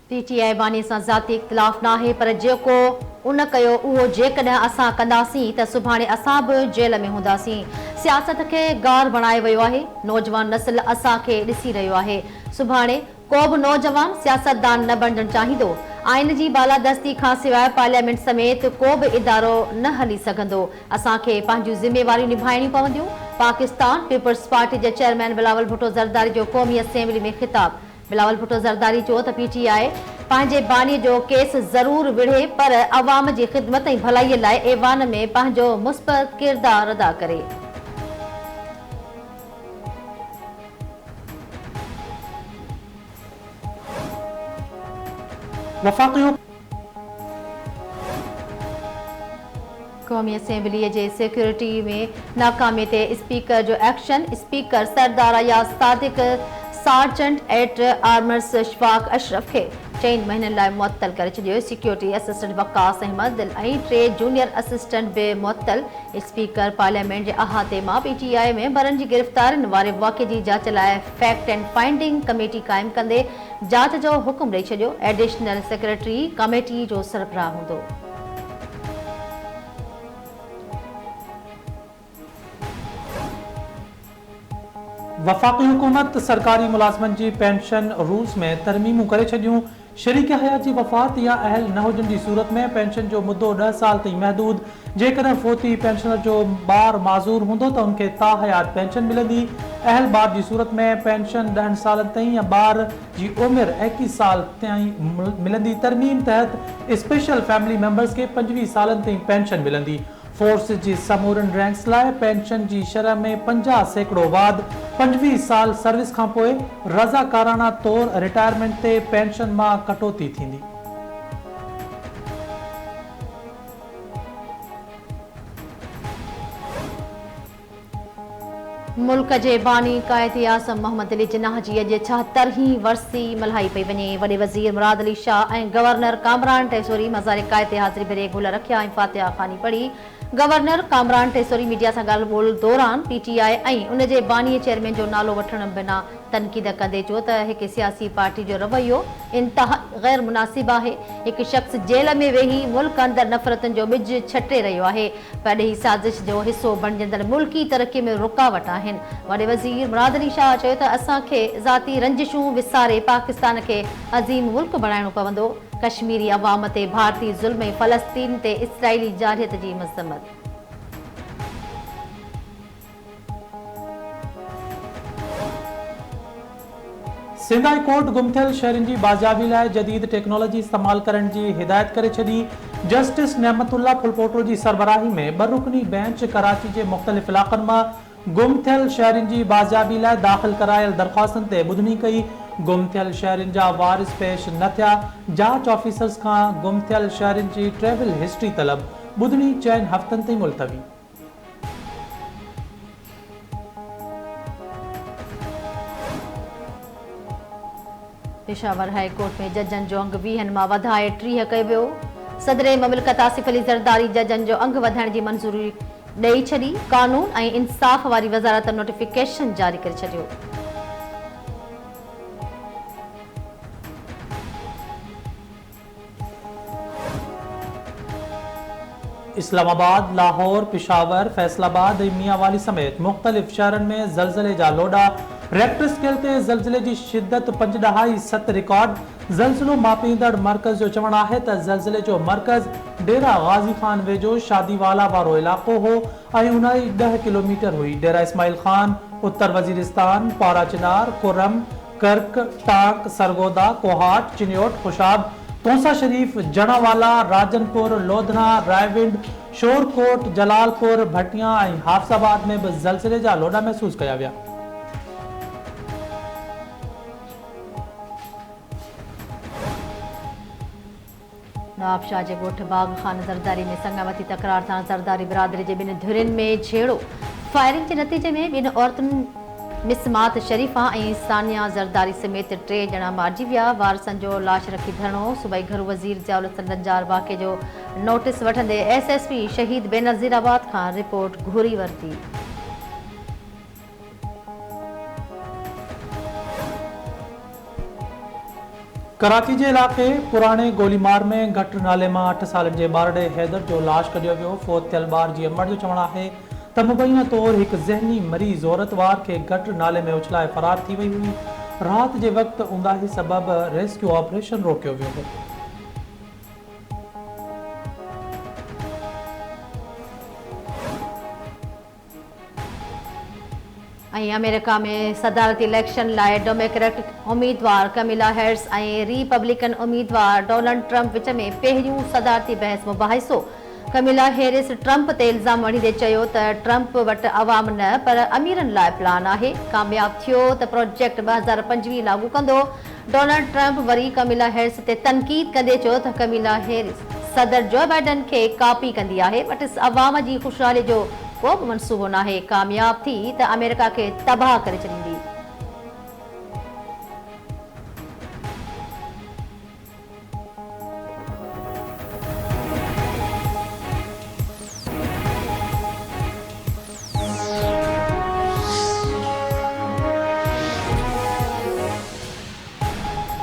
PTI बानी सां ज़ाती इख़्तिलाफ़ नाहे पर जेको उन कयो उहो जेकॾहिं असां कंदासीं त सुभाणे असां बि जेल में हूंदासीं। सियासत खे गार बणाए वियो आहे। नौजवान नस्ल असांखे ॾिसी रहियो आहे। सुभाणे को बि नौजवान सियासतदान न बणजणु चाहींदो। आइन जी बालादस्ती खां सवाइ पार्लियामेंट समेत को बि इदारो न हली सघंदो। असांखे पंहिंजूं ज़िम्मेवारियूं निभाइणियूं पवंदियूं। पाकिस्तान पीपल्स पार्टी जे चेयरमैन बिलावल भुट्टो ज़रदारी जो क़ौमी असेंबली में ख़िताब। बिलावल भुट्टो ज़रदारी चयो त पीटीआई पंहिंजे बानी जो केस ज़रूर विढ़े पर अवाम जी ख़िदमत ऐं भलाईअ लाइ ऐवान में पंहिंजो मुस्बत किरदार अदा करे। क़ौमी असेंबलीअ जे सिक्योरिटी में नाकामी ते स्पीकर जो action. Speaker Sardar Ayaz Sadiq sergeant at arms Shafaq Ashraf खे 4 महीननि लाइ मुअत्तल करे छॾियो। सिक्योरिटी असिस्टेंट वकास अहमद ऐं 3 जूनियर असिस्टेंट बि मुअत्तल। स्पीकर पार्लियामेंट जे अहाते मां पीटीआई मेंबरनि जी गिरफ़्तारियुनि वारे वाक़े जी जाच लाइ फैक्ट एंड फाइंडिंग कमेटी क़ाइमु कंदे जाच जो हुकुम ॾेई छॾियो। एडिशनल सेक्रेटरी कमेटी जो सरबराह हूंदो। वफ़ाक़ी हुकूमत सरकारी मुलाज़िमनि जी पेंशन रूल्स में तरमीमूं करे छॾियूं। शरीक हयात जी वफ़ात या अहल न हुजण जी सूरत में पेंशन जो मुदो 10 साल ताईं महदूद। जेकॾहिं फ़ौती पेंशनर जो ॿार माज़ूर हूंदो त उनखे ताहयात पेंशन मिलंदी। अहल ॿार जी सूरत में पेंशन 10 सालनि ताईं या ॿार जी उमिरि 21 साल ताईं मिलंदी। तरमीम तहत स्पेशल फैमिली मेंबर्स खे 25 सालनि ताईं पेंशन मिलंदी। फोर्स जी समूरनि रैंक्स लाइ पेंशन जी शरह में 50% वाध। 25 साल सर्विस खां पोइ रज़ाकाराना तौर रिटायरमेंट ते पेंशन मां कटौती थींदी। मुल्क जे बानी कायदे आज़म मोहम्मद अली जिन्नाह जी अॼु 76वीं वरसी मल्हाई पई वञे। वॾे वज़ीर मुराद अली शाह ऐं गवर्नर कामरान टेसोरी मज़ार कायदे हाज़िरी भरे गुल रखिया ऐं फातिहा ख़ानी पढ़ी। गवर्नर कामरान टेसोरी मीडिया सां ॻाल्हि ॿोल दौरान पीटीआई ऐं उन जे बानी चेयरमैन जो नालो वठण बिना तनक़ीद कंदे चयो त हिकु सियासी पार्टी जो रवैयो इंतिहा ग़ैर मुनासिब आहे। हिकु शख़्स जेल में वेही मुल्क अंदरि नफ़रतनि जो ॿिज छटे रहियो आहे। पॾही साज़िश जो हिसो बणजंदड़ मुल्की तरक़ी में रुकावट आहिनि। वॾे वज़ीर मुराद अली शाह चयो त असांखे ज़ाती रंजिशूं विसारे पाकिस्तान खे अज़ीम मुल्क बणाइणो पवंदो। कश्मीरी अवाम ते भारतीय ज़ुल्म ऐं फ़लस्तीन ते इसराइली जारियत जी मज़म्मत। सिंध हाई कोर्ट गुम थियल शहरनि जी बाज़ियाबी लाइ जदीद टेक्नोलॉजी इस्तेमाल करण जी हिदायत करे छॾी। जस्टिस नेमतुल्ला फुलपोटो जी सरबराही में 2 रुकनी बेंच कराची जे मुख़्तलिफ़ इलाक़नि मां गुम थियल शहरनि जी बाज़ियाबी लाइ दाख़िल करायल दरख़्वास्तनि ते ॿुधणी कई। गुम थियल शहरनि जा वारिस पेश न थिया। जांच ऑफिसर्स खां गुम थियल शहरनि जी ट्रेवल हिस्ट्री तलब। ॿुधणी 4 हफ़्तनि ताईं मुलतवी। पेशावर हाई कोर्ट में जजनि जो अंग 20 मां वधाए 30 कयो वियो। सदर ममलिकत आसिफ अली ज़रदारी जजनि जो अंग वधाइण जी मंज़ूरी ॾेई छॾी। कानून ऐं इंसाफ़ वारी वज़ारत नोटिफिकेशन जारी करे छॾियो। इस्लामाबाद, लाहौर, पेशावर, फैसलाबाद ऐं मियांवाली समेत मुख़्तलिफ़ शहरनि में ज़लज़ले जा लोडा। रेक्टर स्केल ते ज़लज़ले जी शिदत 5.7 रिकॉर्ड। ज़लज़लो मापींदड़ मर्कज़ जो चवणु आहे त ज़लज़ले जो मर्कज़ डेरा गाज़ी खान वेझो शादीवाला वारो इलाक़ो हो ऐं उनाई 10 किलोमीटर हुई। डेरा इस्माइल खान, उत्तर वज़ीरिस्तान, पारा चिनार, कुर्रम, कर्क, टांक, सरगोदा, कोहाट, चिन्योट, खुशाब, तोसा शरीफ, जणावाला, राजनपुर, लोधना, रायविंड, शोरकोट, जलालपुर, भटिया ऐं हाफसाबाद में भी ज़लज़ले जा लोडा महसूस कया विया। नवाब शाह जे ॻोठ बाग खान ज़रदारी में संगामती तकरार सां ज़रदारी बिरादरी जे 2 धुरियुनि में छेड़ो। फायरिंग जे नतीजे में 2 औरतुनि मिसमात शरीफ़ा ऐं सानिया ज़रदारी समेत 3 ॼणा मारिजी विया। वारसनि जो लाश रखी धरणो। सूबाई घर वज़ीर ज़ियाउल हसन नज्जार वाक़े जो नोटिस वठंदे SSP शहीद बेनज़ीराबाद खां रिपोर्ट घुरी वरिती। कराची के इलाके पुराने गोलीमार में घट नाले में 8 साल के ॿारड़े हैदर जो लाश कढियो वियो। फोत थियल ॿार जी अमर जो चवणु आहे त मुबैना तौर एक ज़हनी मरीज़ औरतवार के घट नाले में उछलाए फरार थी वई हुई। रात के वक्त ऊंदाही सबब रेस्क्यू ऑपरेशन रोकियो वियो हो। अमेरिका में सदारती इलेक्शन लाइ डेमोक्रेटिक उम्मीदवार कमिला हैरिस और रिपब्लिकन उम्मीदवार डोनाल्ड ट्रंप विच में पहिरियों सदारती बहस मुबाहिसो। कमिला हैरिस ट्रंप ते इल्ज़ाम हणींदे चयो त ट्रंप वटि अवाम न पर अमीरनि लाइ प्लान आहे। कामयाब थियो त प्रोजेक्ट 2025 लागू कंदो। डोनाल्ड ट्रंप वरी कमिला हैरिस ते तनक़ीद कंदे चयो त कमिला हैरिस सदर जो बाइडन खे कॉपी कंदी आहे, बट अवाम जी ख़ुशहाली जो को बि मंसूबो नाहे। कामयाब थी त अमेरिका खे तबाह करे छॾींदी।